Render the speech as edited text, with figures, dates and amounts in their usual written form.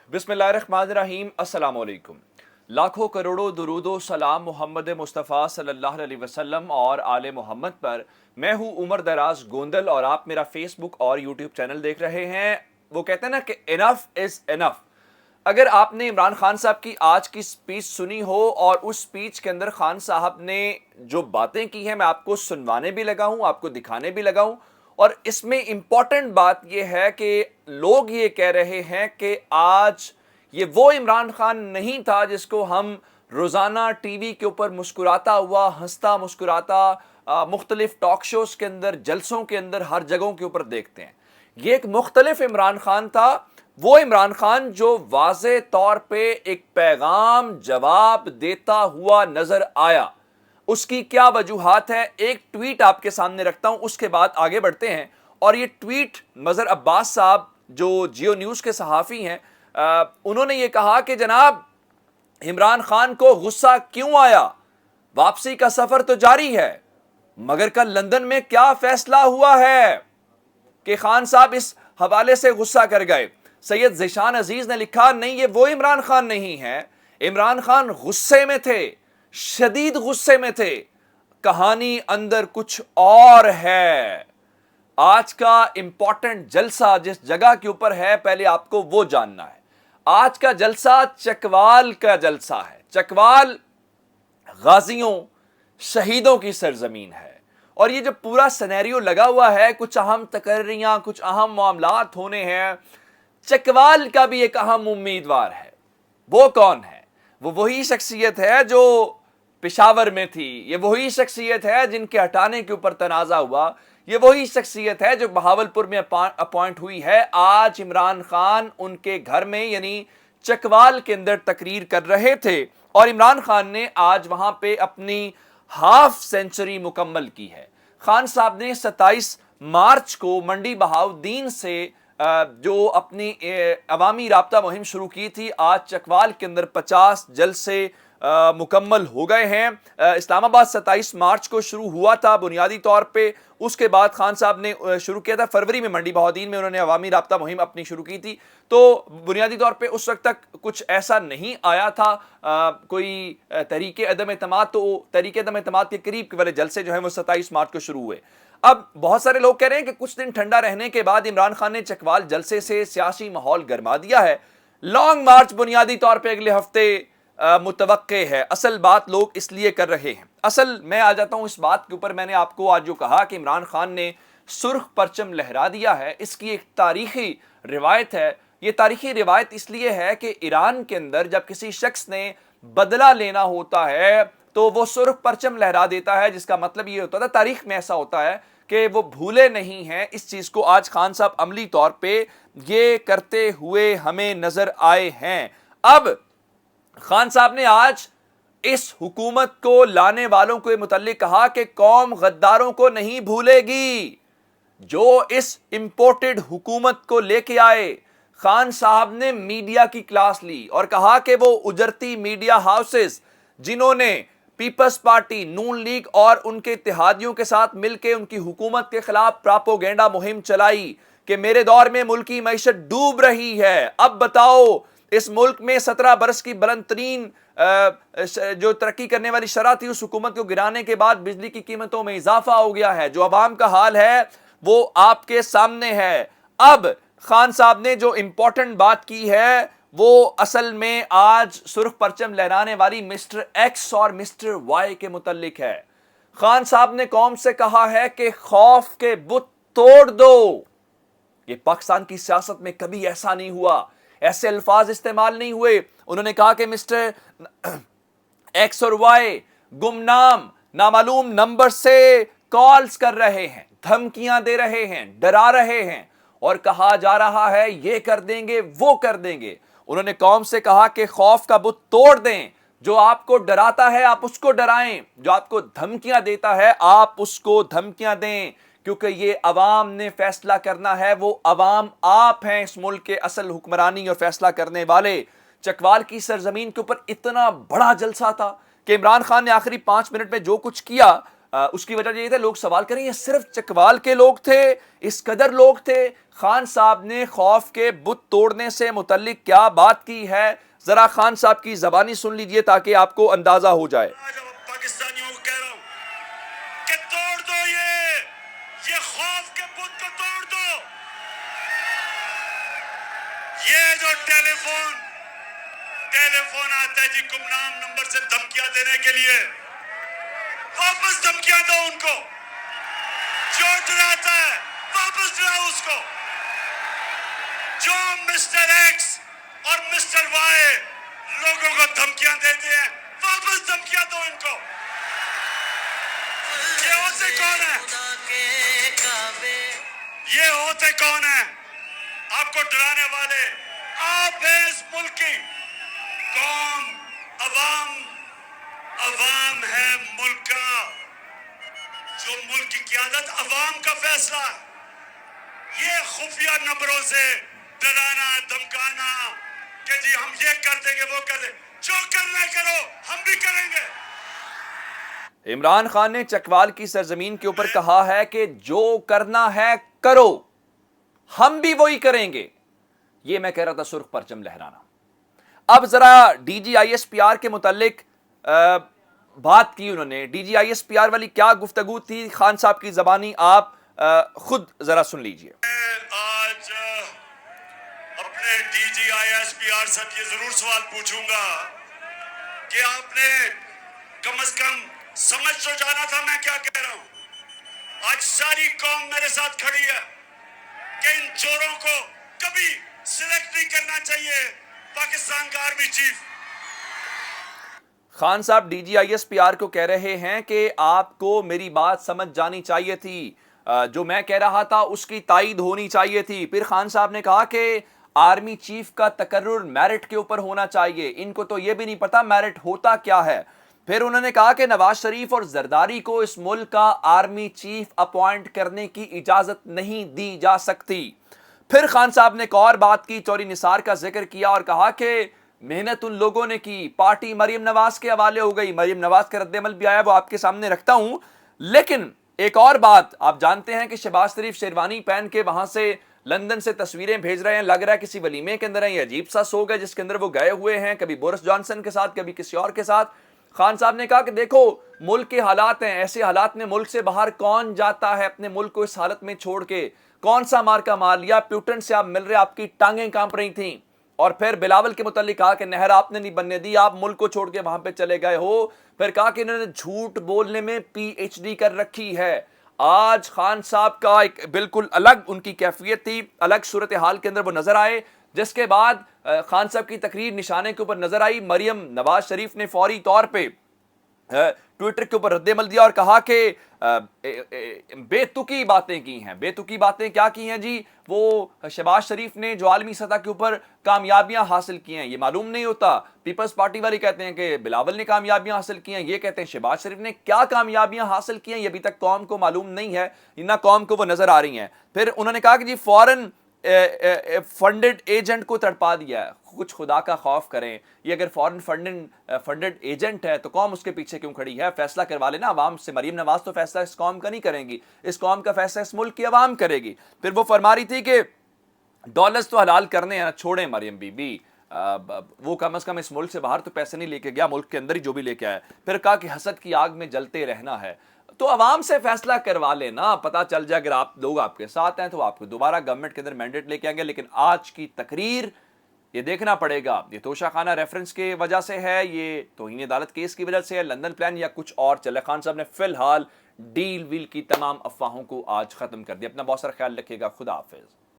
बिस्मिल्लाहिर्रहमानिर्रहीम। अस्सलाम वालेकुम। लाखों करोड़ों दुरूदो सलाम मोहम्मद मुस्तफ़ा सल्लल्लाहु अलैहि वसल्लम और आले मोहम्मद पर। मैं हूँ उमर दराज गोंदल और आप मेरा फेसबुक और यूट्यूब चैनल देख रहे हैं। वो कहते हैं ना कि इनफ इज़ इनफ। अगर आपने इमरान खान साहब की आज की स्पीच सुनी हो और उस स्पीच के अंदर खान साहब ने जो बातें की हैं मैं आपको सुनवाने भी लगा हूं, आपको दिखाने भी लगा हूं। और इसमें इंपॉर्टेंट बात यह है कि लोग ये कह रहे हैं कि आज ये वो इमरान खान नहीं था जिसको हम रोज़ाना टीवी के ऊपर मुस्कुराता हुआ, हंसता मुस्कुराता मुख्तलिफ टॉक शोज के अंदर, जलसों के अंदर, हर जगहों के ऊपर देखते हैं। ये एक मुख्तलिफ इमरान खान था। वो इमरान खान जो वाज़े तौर पे एक पैगाम जवाब देता हुआ नजर आया। उसकी क्या वजूहात है, एक ट्वीट आपके सामने रखता हूं, उसके बाद आगे बढ़ते हैं। और ये ट्वीट मजहर अब्बास साहब जो जियो न्यूज़ के सहाफ़ी हैं, उन्होंने ये कहा कि जनाब इमरान खान को गुस्सा क्यों आया, वापसी का सफर तो जारी है, मगर कल लंदन में क्या फैसला हुआ है कि खान साहब इस हवाले से गुस्सा कर गए। सैयद ज़ीशान अजीज ने लिखा, नहीं ये वो इमरान खान नहीं है। इमरान खान गुस्से में थे, शदीद गुस्से में थे, कहानी अंदर कुछ और है। आज का इंपॉर्टेंट जलसा जिस जगह के ऊपर है, पहले आपको वो जानना है। आज का जलसा चकवाल का जलसा है। चकवाल गाजियों, शहीदों की सरजमीन है। और ये जो पूरा सिनेरियो लगा हुआ है, कुछ अहम तकर्रियां, कुछ अहम मामलात होने हैं। चकवाल का भी एक अहम उम्मीदवार है। वो कौन है? वो वही शख्सियत है जो पेशावर में थी। ये वही शख्सियत है जिनके हटाने के ऊपर तनाज़ा हुआ। ये वही शख्सियत है जो बहावलपुर में अपॉइंट हुई है। आज इमरान खान उनके घर में यानी चकवाल के अंदर तकरीर कर रहे थे और इमरान खान ने आज वहां पे अपनी हाफ सेंचुरी मुकम्मल की है। खान साहब ने 27 मार्च को मंडी बहाउद्दीन से जो अपनी अवामी राब्ता मुहिम शुरू की थी, आज चकवाल के अंदर 50 जलसे मुकम्मल हो गए हैं। इस्लामाबाद 27 मार्च को शुरू हुआ था बुनियादी तौर पे। उसके बाद खान साहब ने शुरू किया था फरवरी में, मंडी बहाउद्दीन में उन्होंने अवामी राब्ता मुहिम अपनी शुरू की थी। तो बुनियादी तौर पे उस वक्त तक कुछ ऐसा नहीं आया था कोई तहरीके अदम एतमाद। तो तहरीके अदम एतमाद के करीब वाले जलसे जो है वो 27 मार्च को शुरू हुए। अब बहुत सारे लोग कह रहे हैं कि कुछ दिन ठंडा रहने के बाद इमरान खान ने चकवाल जलसे से सियासी माहौल गरमा दिया है। लॉन्ग मार्च बुनियादी तौर पे अगले हफ्ते मुतवक्के है। असल बात लोग इसलिए कर रहे हैं। असल मैं आ जाता हूं इस बात के ऊपर। मैंने आपको आज जो कहा कि इमरान खान ने सुर्ख परचम लहरा दिया है, इसकी एक तारीखी रिवायत है। ये तारीखी रिवायत इसलिए है कि ईरान के अंदर जब किसी शख्स ने बदला लेना होता है तो वो सुर्ख परचम लहरा देता है, जिसका मतलब ये होता था, तारीख में ऐसा होता है कि वो भूले नहीं हैं इस चीज को। आज खान साहब अमली तौर पे ये करते हुए हमें नजर आए हैं। अब खान साहब ने आज इस हुकूमत को लाने वालों के मुताल्लिक कहा कि कौम गद्दारों को नहीं भूलेगी जो इस इंपोर्टेड हुकूमत को लेके आए। खान साहब ने मीडिया की क्लास ली और कहा कि वो उजरती मीडिया हाउसेस जिन्होंने पीपल्स पार्टी, नून लीग और उनके इत्तेहादियों के साथ मिलकर उनकी हुकूमत के खिलाफ प्रोपेगेंडा मुहिम चलाई कि मेरे दौर में मुल्क की मईशत डूब रही है, अब बताओ इस मुल्क में 17 बरस की बुलंद तरीन जो तरक्की करने वाली शरह थी, उस हुकूमत को गिराने के बाद बिजली की कीमतों में इजाफा हो गया है। जो अवाम का हाल है वो आपके सामने है। अब खान साहब ने जो इंपॉर्टेंट बात की है वो असल में आज सुर्ख परचम लहराने वाली मिस्टर एक्स और मिस्टर वाई के मुतल्लिक है। खान साहब ने कौम से कहा है कि खौफ के बुत तोड़ दो। ये पाकिस्तान की सियासत में कभी ऐसा नहीं हुआ, ऐसे अल्फाज इस्तेमाल नहीं हुए। उन्होंने कहा कि मिस्टर एक्स और वाई गुमनाम नामालूम नंबर से कॉल्स कर रहे हैं, धमकियां दे रहे हैं, डरा रहे हैं और कहा जा रहा है ये कर देंगे वो कर देंगे। उन्होंने कौम से कहा कि खौफ का बुत तोड़ दें। जो आपको डराता है आप उसको डराएं, जो आपको धमकियां देता है आप उसको धमकियां दें, क्योंकि ये अवाम ने फैसला करना है। वो अवाम आप हैं इस मुल्क के असल हुक्मरानी और फैसला करने वाले। चकवाल की सरजमीन के ऊपर इतना बड़ा जलसा था कि इमरान खान ने आखिरी 5 मिनट में जो कुछ किया, اس کی وجہ یہ تھا لوگ سوال کریں یہ صرف چکوال کے لوگ تھے, اس قدر لوگ تھے. خان صاحب نے خوف کے بت توڑنے سے متعلق کیا بات کی ہے, ذرا خان صاحب کی زبانی سن لیجئے تاکہ آپ کو اندازہ ہو جائے. پاکستانیوں کو کہہ رہا ہوں کہ توڑ دو یہ خوف کے بت کو توڑ دو. یہ جو ٹیلی فون آتا ہے جی گمنام نمبر سے دھمکیاں دینے کے لیے, واپس دھمکیاں دو ان کو. جو ڈراتا ہے واپس ڈراؤ اس کو. جو مسٹر ایکس اور مسٹر وائی لوگوں کو دھمکیاں دیتے ہیں واپس دھمکیاں دو ان کو. یہ ہوتے کون ہیں, یہ ہوتے کون ہیں آپ کو ڈرانے والے؟ آپ ہیں اس ملک کی قوم, عوام ہے ملک کا. جو ملک کی قیادت عوام کا فیصلہ ہے. یہ خفیہ نمبروں سے ڈرانا دھمکانا کہ جی ہم یہ کر دیں گے وہ کر دیں, جو کرنا کرو ہم بھی کریں گے. عمران خان نے چکوال کی سرزمین کے اوپر کہا ہے کہ جو کرنا ہے کرو, ہم بھی وہی کریں گے. یہ میں کہہ رہا تھا سرخ پرچم لہرانا. اب ذرا D G I S P R کے متعلق بات کی انہوں نے. D G I S P R والی کیا گفتگو تھی خان صاحب کی زبانی, آپ خود ذرا سن لیجئے. آج اپنے D G I S P R سے یہ ضرور سوال پوچھوں گا کہ آپ نے کم از کم سمجھ تو جانا تھا میں کیا کہہ رہا ہوں. آج ساری قوم میرے ساتھ کھڑی ہے کہ ان چوروں کو کبھی سلیکٹ نہیں کرنا چاہیے پاکستان کا آرمی چیف. خان صاحب D G I S P R کو کہہ رہے ہیں کہ آپ کو میری بات سمجھ جانی چاہیے تھی, جو میں کہہ رہا تھا اس کی تائید ہونی چاہیے تھی. پھر خان صاحب نے کہا کہ آرمی چیف کا تقرر میرٹ کے اوپر ہونا چاہیے, ان کو تو یہ بھی نہیں پتا میرٹ ہوتا کیا ہے. پھر انہوں نے کہا کہ نواز شریف اور زرداری کو اس ملک کا آرمی چیف اپوائنٹ کرنے کی اجازت نہیں دی جا سکتی. پھر خان صاحب نے ایک اور بات کی, چوری نثار کا ذکر کیا اور کہا کہ محنت ان لوگوں نے کی, پارٹی مریم نواز کے حوالے ہو گئی. مریم نواز کا رد عمل بھی آیا, وہ آپ کے سامنے رکھتا ہوں. لیکن ایک اور بات, آپ جانتے ہیں کہ شہباز شریف شیروانی پہن کے وہاں سے لندن سے تصویریں بھیج رہے ہیں, لگ رہا ہے کسی ولیمے کے اندر ہیں. یہ عجیب سا سوگ ہے جس کے اندر وہ گئے ہوئے ہیں, کبھی بورس جانسن کے ساتھ کبھی کسی اور کے ساتھ. خان صاحب نے کہا کہ دیکھو ملک کے حالات ہیں, ایسے حالات میں ملک سے باہر کون جاتا ہے اپنے ملک کو اس حالت میں چھوڑ کے؟ کون سا مار کا مار لیا, پیوٹن سے آپ مل رہے, آپ کی ٹانگیں کانپ رہی تھیں. اور پھر بلاول کے متعلق کہا کہ نہر آپ نے نہیں بننے دی, آپ ملک کو چھوڑ کے وہاں پہ چلے گئے ہو. پھر کہا کہ انہوں نے جھوٹ بولنے میں پی ایچ ڈی کر رکھی ہے. آج خان صاحب کا ایک بالکل الگ ان کی کیفیت تھی, الگ صورتحال کے اندر وہ نظر آئے, جس کے بعد خان صاحب کی تقریر نشانے کے اوپر نظر آئی. مریم نواز شریف نے فوری طور پہ ٹویٹر کے اوپر رد عمل دیا اور کہا کہ بے تکی باتیں کی ہیں. بے تکی باتیں کیا کی ہیں جی؟ وہ شہباز شریف نے جو عالمی سطح کے اوپر کامیابیاں حاصل کی ہیں یہ معلوم نہیں ہوتا. پیپلز پارٹی والے کہتے ہیں کہ بلاول نے کامیابیاں حاصل کی ہیں, یہ کہتے ہیں شہباز شریف نے کیا کامیابیاں حاصل کی ہیں یہ ابھی تک قوم کو معلوم نہیں ہے, نہ قوم کو وہ نظر آ رہی ہیں. پھر انہوں نے کہا کہ جی فورن فنڈڈ ایجنٹ کو تڑپا دیا ہے. کچھ خدا کا خوف کریں, یہ اگر فورن فنڈڈ ایجنٹ ہے تو قوم اس کے پیچھے کیوں کھڑی ہے؟ فیصلہ کروا لینا عوام سے. مریم نواز تو فیصلہ اس قوم کا نہیں کریں گی, اس قوم کا فیصلہ اس ملک کی عوام کرے گی. پھر وہ فرما رہی تھی کہ ڈالرز تو حلال کرنے ہیں, چھوڑیں مریم بی بی, وہ کم از کم اس ملک سے باہر تو پیسے نہیں لے کے گیا, ملک کے اندر ہی جو بھی لے کے آیا. پھر کہا کہ حسد کی آگ میں جلتے رہنا ہے. تو عوام سے فیصلہ کروا لینا, پتہ چل جائے اگر آپ لوگ آپ کے ساتھ ہیں تو آپ کو دوبارہ گورنمنٹ کے اندر مینڈیٹ لے کے آئیں گے. لیکن آج کی تقریر یہ دیکھنا پڑے گا, یہ توشہ خانہ ریفرنس کی وجہ سے ہے, یہ توہین عدالت کیس کی وجہ سے ہے, لندن پلان یا کچھ اور چلے. خان صاحب نے فی الحال ڈیل ویل کی تمام افواہوں کو آج ختم کر دیا. اپنا بہت سارا خیال رکھیے گا. خدا حافظ.